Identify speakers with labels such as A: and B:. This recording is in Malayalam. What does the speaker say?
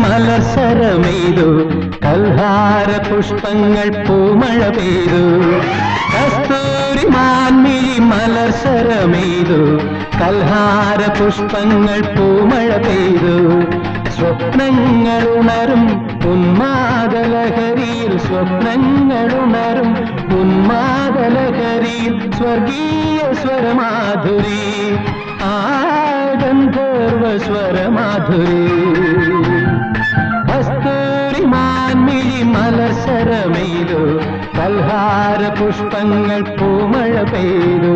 A: മലർസരമെയ്തു കൽഹാര പുഷ്പങ്ങൾ പൂമഴ പെയ്തു കസ്തൂരി മാൻമിഴി മലർസരമെയ്തു കൽഹാര പുഷ്പങ്ങൾ പൂമഴ പെയ്തു സ്വപ്നങ്ങളുണരും ഉന്മാദലഹരിയിൽ സ്വപ്നങ്ങളുണരും ഉന്മാദലഹരിയിൽ സ്വർഗീയ സ്വരമാധുരി ആ ഗന്ധർവ സ്വരമാധുരി കസ്തൂരി മാൻമിഴി മലർസരമെയ്തു കൽഹാര പുഷ്പങ്ങൾ പൂമഴ പെയ്തു